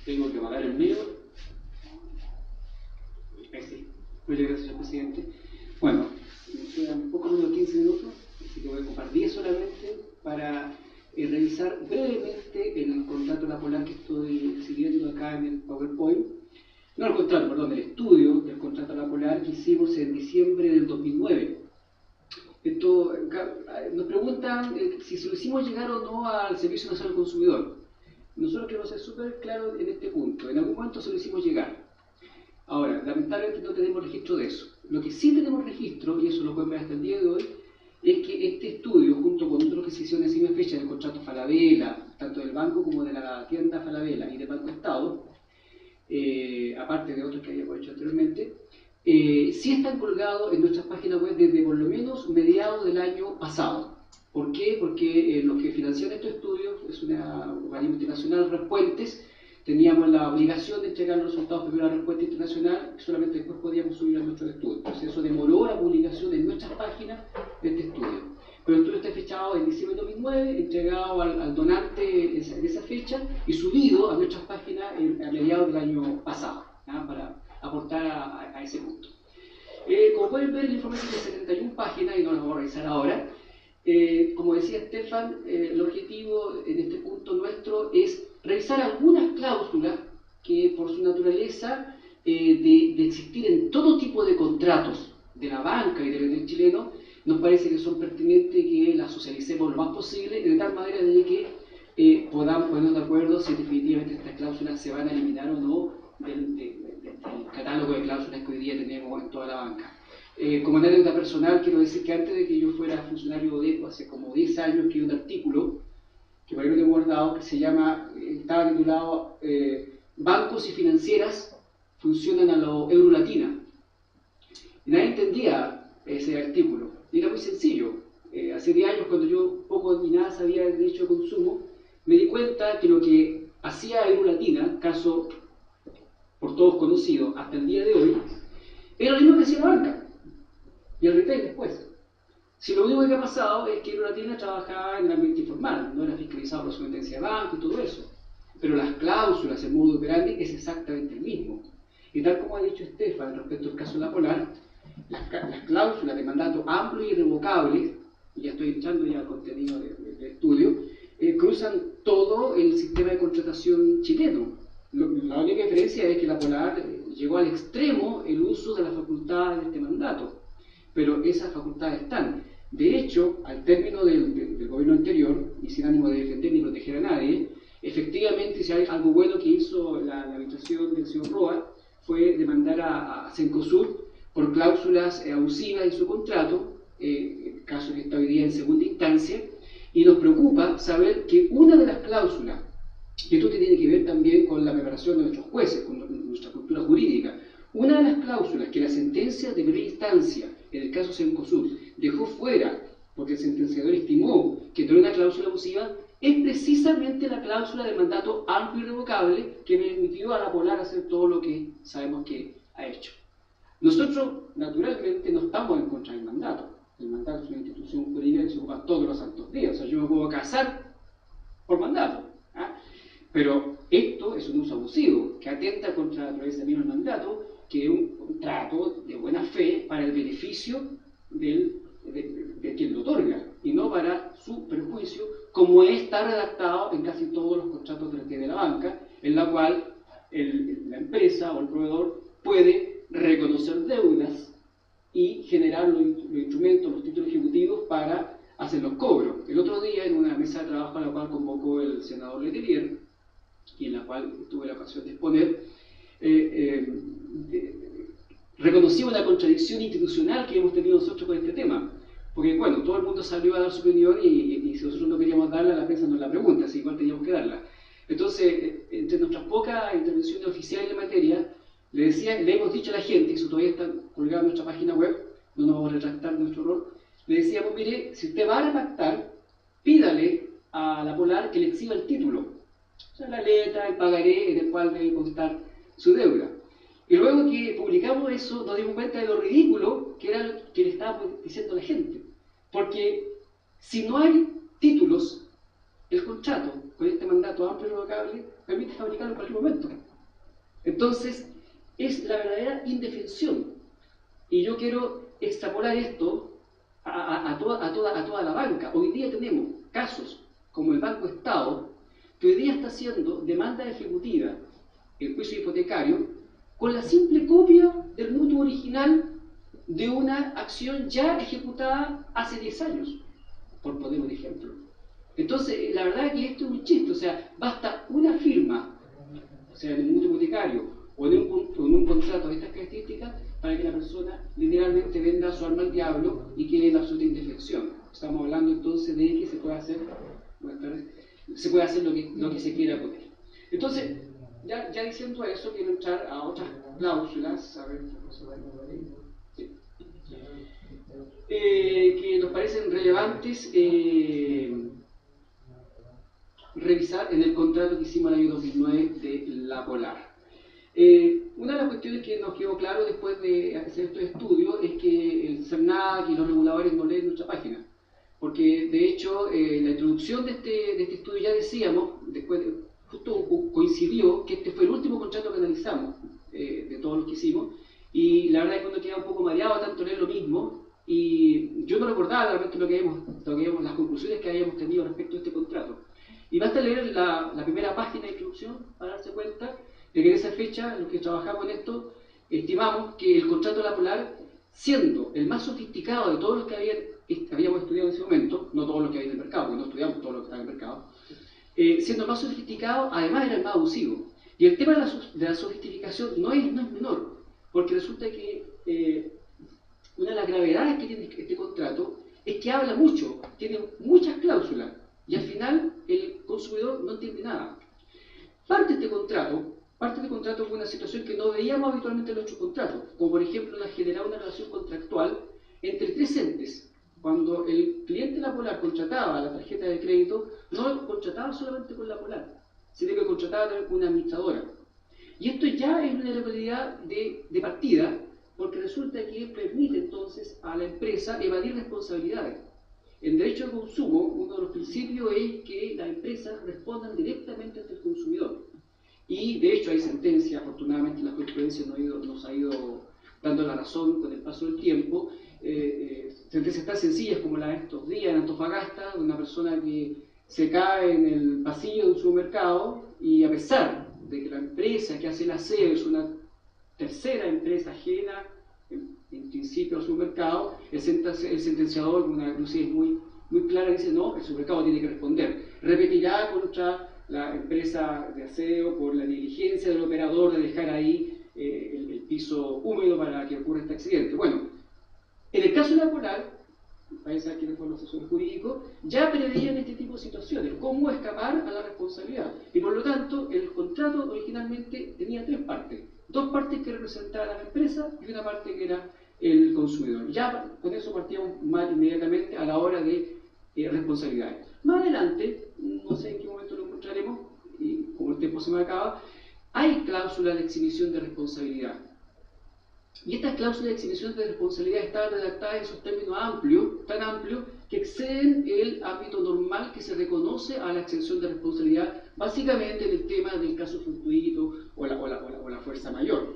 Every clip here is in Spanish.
Tengo que apagar el mío. Ahí sí. Muchas gracias, señor presidente. Bueno, me quedan poco menos de 15 minutos, así que voy a ocupar 10 solamente para revisar brevemente el contrato de la Polar que estoy exhibiendo acá en el PowerPoint. No el contrato, perdón, el estudio del contrato de la Polar que hicimos en diciembre del 2009. Esto, nos preguntan si se lo hicimos llegar o no al Servicio Nacional del Consumidor. Nosotros queremos ser súper claros en este punto. En algún momento se lo hicimos llegar. Ahora, lamentablemente no tenemos registro de eso. Lo que sí tenemos registro, y eso lo pueden ver hasta el día de hoy, es que este estudio, junto con otros que se hicieron en esa misma fecha del contrato Falabella, tanto del banco como de la tienda Falabella y del Banco Estado, aparte de otros que habíamos hecho anteriormente, sí están colgados en nuestras páginas web desde por lo menos mediados del año pasado. ¿Por qué? Porque los que financian estos estudios es una organismo internacional, Respuentes. Teníamos la obligación de entregar los resultados primero a la Respuesta Internacional y solamente después podíamos subir a nuestros estudios. Entonces eso demoró la publicación en nuestras páginas de este estudio. Pero el estudio está fechado en diciembre de 2009, entregado al donante en esa fecha y subido a nuestras páginas a mediados del año pasado, ¿no? Para aportar a ese punto. Como pueden ver, el informe tiene 71 páginas y no las vamos a revisar ahora. Como decía Stefan, el objetivo en este punto nuestro es revisar algunas cláusulas que por su naturaleza de existir en todo tipo de contratos de la banca y del chileno, nos parece que son pertinentes que las socialicemos lo más posible, de tal manera de que podamos ponernos de acuerdo si definitivamente estas cláusulas se van a eliminar o no del catálogo de cláusulas que hoy día tenemos en toda la banca. Como anécdota personal, quiero decir que antes de que yo fuera funcionario de ECO, hace como 10 años, escribí un artículo que por ahí lo tengo guardado, que se llama, estaba titulado Bancos y financieras funcionan a lo Eurolatina. Y nadie entendía ese artículo, y era muy sencillo. Hace 10 años, cuando yo poco ni nada sabía del derecho de consumo, me di cuenta que lo que hacía Eurolatina, caso por todos conocido hasta el día de hoy, era lo mismo que hacía la banca y el retail después. Si lo único que ha pasado es que Eurolatina trabajaba en el ambiente informal, no era fiscalizado por su superintendencia de banco y todo eso. Pero las cláusulas, el modo operandi es exactamente el mismo. Y tal como ha dicho Stefan respecto al caso de la Polar, las cláusulas de mandato amplio y irrevocable, y ya estoy entrando ya al contenido del estudio, cruzan todo el sistema de contratación chileno. La única diferencia es que la Polar llegó al extremo el uso de las facultades de este mandato, pero esas facultades están. De hecho, al término del gobierno anterior, y sin ánimo de defender ni proteger a nadie, efectivamente, si hay algo bueno que hizo la administración del señor Roa, fue demandar a Cencosud por cláusulas abusivas en su contrato, caso que está hoy día en segunda instancia, y nos preocupa saber que una de las cláusulas, y esto tiene que ver también con la preparación de nuestros jueces, con nuestra cultura jurídica, una de las cláusulas que la sentencia de primera instancia, en el caso Cencosud, dejó fuera, porque el sentenciador estimó que no era una cláusula abusiva, es precisamente la cláusula de mandato amplio y irrevocable que permitió a la Polar hacer todo lo que sabemos que ha hecho. Nosotros, naturalmente, no estamos en contra del mandato. El mandato es una institución jurídica que se ocupa todos los santos días. O sea, yo me puedo casar por mandato. ¿Ah? Pero esto es un uso abusivo, que atenta contra la naturaleza misma del mandato, que es un contrato de buena fe para el beneficio de quien lo otorga, y no para su perjuicio, como está redactado en casi todos los contratos de la banca, en la cual la empresa o el proveedor puede reconocer deudas y generar los instrumentos, los títulos ejecutivos para hacer los cobros. El otro día, en una mesa de trabajo a la cual convocó el senador Letelier, y en la cual tuve la ocasión de exponer, reconocí una contradicción institucional que hemos tenido nosotros con este tema. Porque, bueno, todo el mundo salió a dar su opinión y si nosotros no queríamos darla, la prensa nos la pregunta, así igual teníamos que darla. Entonces, entre nuestras pocas intervenciones oficiales en materia, le hemos dicho a la gente, y eso todavía está colgado en nuestra página web, no nos vamos a retractar de nuestro error, le decíamos, mire, si usted va a pactar, pídale a la Polar que le exhiba el título, o sea, la letra, el pagaré en el cual debe constar su deuda. Y luego que publicamos eso, nos dimos cuenta de lo ridículo que era lo que le estábamos diciendo a la gente. Porque si no hay títulos el contrato, con este mandato amplio y revocable, permite fabricarlo en cualquier momento. Entonces, es la verdadera indefensión. Y yo quiero extrapolar esto a toda la banca. Hoy día tenemos casos como el Banco Estado, que hoy día está haciendo demanda ejecutiva en juicio hipotecario con la simple copia del mutuo original de una acción ya ejecutada hace 10 años, por poner un ejemplo. Entonces, la verdad es que esto es un chiste, o sea, basta una firma, o sea, en un mutuo hipotecario o en un contrato de estas características, para que la persona literalmente venda su alma al diablo y quede en absoluta indefensión. Estamos hablando entonces de que se puede hacer, lo que se quiera con él. Entonces, ya diciendo eso, quiero entrar a otras cláusulas, a ver, sí, que nos parecen relevantes revisar en el contrato que hicimos el año 2009 de la Polar. Una de las cuestiones que nos quedó claro después de hacer estos estudios es que el CERNAC y los reguladores no leen nuestra página, porque de hecho la introducción de este estudio ya decíamos, después justo coincidió que este fue el último contrato que analizamos de todos los que hicimos, y la verdad es que uno queda un poco mareado tanto leer lo mismo, y yo no recordaba realmente las conclusiones que habíamos tenido respecto a este contrato. Y basta leer la primera página de introducción para darse cuenta de que en esa fecha, los que trabajamos en esto, estimamos que el contrato de la Polar, siendo el más sofisticado de todos los que habíamos estudiado en ese momento, no todos los que había en el mercado, porque no estudiamos todos los que estaban en el mercado, siendo el más sofisticado, además era el más abusivo. Y el tema de la sofisticación no es menor, porque resulta que una de las gravedades que tiene este contrato es que habla mucho, tiene muchas cláusulas, y al final el consumidor no entiende nada. Parte de este contrato fue una situación que no veíamos habitualmente en nuestros contratos, como por ejemplo la generar una relación contractual entre tres entes. Cuando el cliente de la Polar contrataba la tarjeta de crédito, no contrataba solamente con la Polar, sino que contrataba también con una administradora. Y esto ya es una irregularidad de partida, porque resulta que permite entonces a la empresa evadir responsabilidades. En derecho de consumo, uno de los principios es que las empresas respondan directamente ante el consumidor. Y de hecho hay sentencias, afortunadamente la jurisprudencia nos ha ido dando la razón con el paso del tiempo, sentencias tan sencillas como la de estos días en Antofagasta, de una persona que se cae en el pasillo de un supermercado y a pesar de que la empresa que hace el aseo es una tercera empresa ajena en principio al supermercado, el sentenciador, con una lucidez muy clara, dice no, el supermercado tiene que responder. Repetirá contra la empresa de aseo por la negligencia del operador de dejar ahí el piso húmedo para que ocurra este accidente. Bueno, en el caso de la Polar, parece que quiénes fueron los asesores jurídicos, ya preveían este tipo de situaciones, cómo escapar a la responsabilidad. Y por lo tanto, el contrato originalmente tenía tres partes. Dos partes que representaban a la empresa y una parte que era el consumidor. Ya con eso partíamos más inmediatamente a la hora de responsabilidades. Más adelante, no sé en qué momento lo encontraremos, y como el tiempo se me acaba, hay cláusulas de exhibición de responsabilidad. Y estas cláusulas de exhibición de responsabilidad están redactadas en esos términos amplios, tan amplios, que exceden el ámbito normal que se reconoce a la exención de responsabilidad, básicamente en el tema del caso fortuito o la fuerza mayor.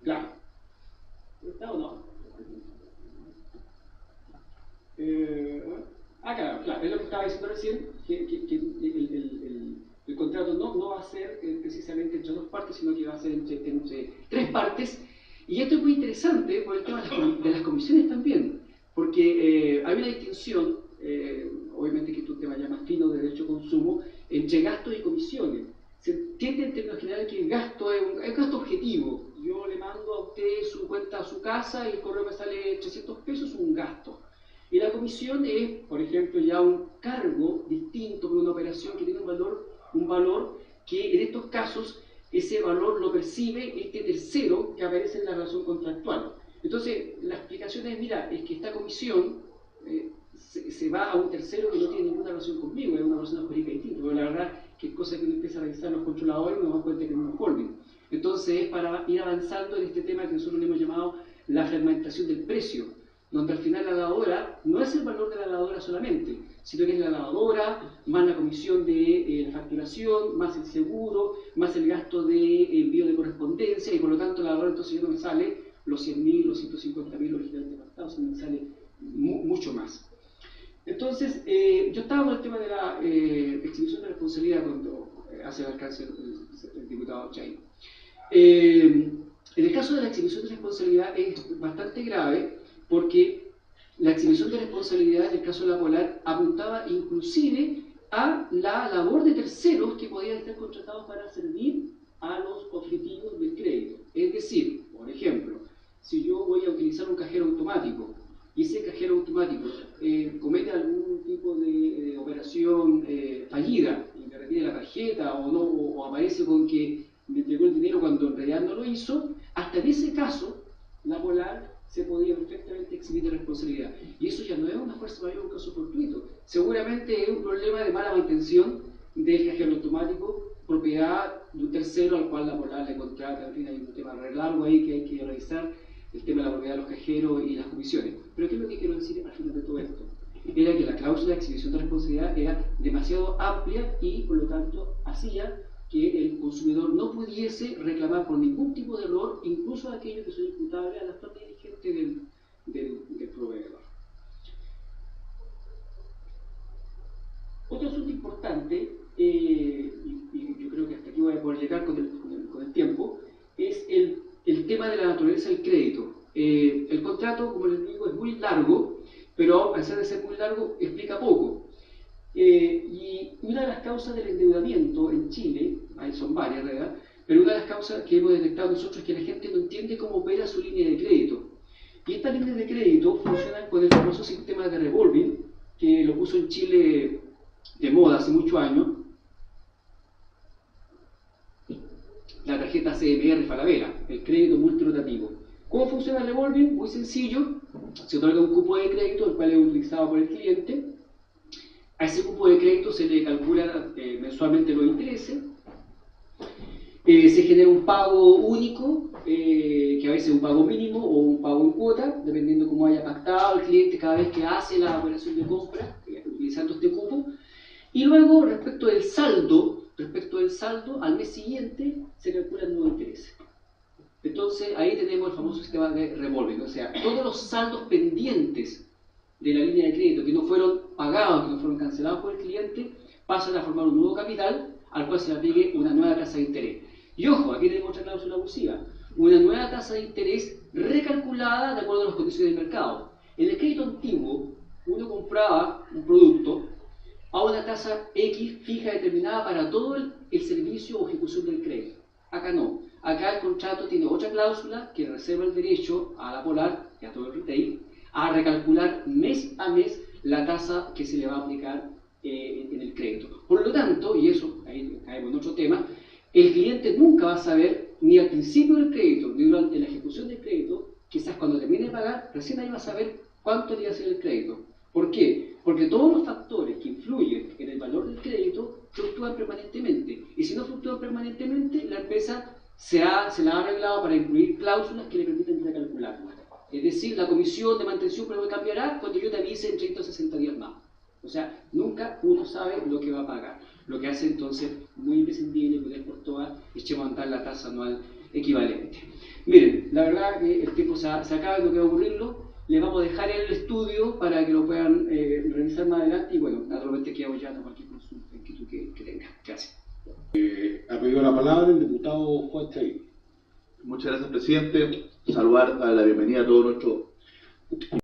Claro. ¿Está o no? Claro, es lo que estaba diciendo recién, que el contrato no va a ser precisamente entre dos partes, sino que va a ser entre tres partes. Y esto es muy interesante por el tema de las comisiones también, porque hay una distinción, obviamente que es un tema ya más fino de derecho de consumo, entre gastos y comisiones. Se entiende en términos generales que el gasto es un gasto objetivo. Yo le mando a usted su cuenta a su casa y el correo me sale 300 pesos, es un gasto. Y la comisión es, por ejemplo, ya un cargo distinto por una operación que tiene un valor que en estos casos ese valor lo percibe este tercero que aparece en la relación contractual. Entonces, la explicación es, mira, es que esta comisión se va a un tercero que no tiene ninguna relación conmigo, es una relación jurídica distinta, pero la verdad que es cosa que uno empieza a revisar los controladores y uno da cuenta que es un holding. Entonces, es para ir avanzando en este tema que nosotros le hemos llamado la fragmentación del precio. donde al final la lavadora no es el valor de la lavadora solamente, sino que es la lavadora, más la comisión de facturación, más el seguro, más el gasto de envío de correspondencia, y por lo tanto la lavadora entonces ya no me sale los 100.000, los 150.000 originalmente pactados, sino me sale mucho más. Entonces, yo estaba con el tema de la exhibición de responsabilidad cuando hace el alcance el diputado Chay. En el caso de la exhibición de responsabilidad es bastante grave porque la exhibición de responsabilidad en el caso de la Polar apuntaba inclusive a la labor de terceros que podían estar contratados para servir a los objetivos del crédito. Es decir, por ejemplo, si yo voy a utilizar un cajero automático y ese cajero automático comete algún tipo de operación fallida y me retira la tarjeta o no, o aparece con que me entregó el dinero cuando en realidad no lo hizo, hasta en ese caso la Polar se podía perfectamente exhibir de responsabilidad. Y eso ya no es una fuerza mayor, un caso fortuito. Seguramente es un problema de mala mantención del cajero automático, propiedad de un tercero al cual la Polar le contrata. En fin, hay un tema re largo ahí que hay que revisar, el tema de la propiedad de los cajeros y las comisiones. Pero ¿qué es lo que quiero decir al final de todo esto? Era que la cláusula de exhibición de responsabilidad era demasiado amplia y por lo tanto hacía que el consumidor no pudiese reclamar por ningún tipo de error, incluso aquellos que son imputables a la falta diligente del proveedor. Otro asunto importante, y yo creo que hasta aquí voy a poder llegar con el tiempo, es el tema de la naturaleza del crédito. El contrato, como les digo, es muy largo, pero a pesar de ser muy largo, explica poco. Y una de las causas del endeudamiento en Chile, ahí son varias, ¿verdad? Pero una de las causas que hemos detectado nosotros es que la gente no entiende cómo opera su línea de crédito. Y estas líneas de crédito funcionan con el famoso sistema de revolving, que lo puso en Chile de moda hace muchos años, la tarjeta CMR Falabella, el crédito multirotativo. ¿Cómo funciona el revolving? Muy sencillo, se otorga un cupo de crédito, el cual es utilizado por el cliente. A ese cupo de crédito se le calcula mensualmente los intereses, se genera un pago único, que a veces es un pago mínimo o un pago en cuota, dependiendo cómo haya pactado el cliente cada vez que hace la operación de compra, utilizando este cupo. Y luego, respecto del saldo, al mes siguiente se calculan nuevos intereses. Entonces, ahí tenemos el famoso sistema de revolving, o sea, todos los saldos pendientes de la línea de crédito que no fueron pagados, que no fueron cancelados por el cliente, pasan a formar un nuevo capital al cual se le aplique una nueva tasa de interés. Y ojo, aquí tenemos otra cláusula abusiva, una nueva tasa de interés recalculada de acuerdo a las condiciones del mercado. En el crédito antiguo, uno compraba un producto a una tasa X fija determinada para todo el servicio o ejecución del crédito. Acá no. Acá el contrato tiene otra cláusula que reserva el derecho a la Polar y a todo el retail a recalcular mes a mes la tasa que se le va a aplicar en el crédito. Por lo tanto, y eso, ahí caemos en otro tema, el cliente nunca va a saber, ni al principio del crédito, ni durante la ejecución del crédito, quizás cuando termine de pagar, recién ahí va a saber cuánto le va a ser el crédito. ¿Por qué? Porque todos los factores que influyen en el valor del crédito fluctúan permanentemente. Y si no fluctúan permanentemente, la empresa se la ha arreglado para incluir cláusulas que le permiten recalcularlo. Es decir, la comisión de mantención cambiará cuando yo te avise en 30 o 60 días más. O sea, nunca uno sabe lo que va a pagar. Lo que hace entonces muy imprescindible que por todas echemos a andar la tasa anual equivalente. Miren, la verdad que el tiempo se acaba, no quiero aburrirlo. Les vamos a dejar el estudio para que lo puedan revisar más adelante y bueno, naturalmente quedo ya a cualquier consulta que tengan. Gracias. Ha pedido la palabra el diputado Juan Chay. Muchas gracias, presidente. Saludar a la bienvenida a todos nuestros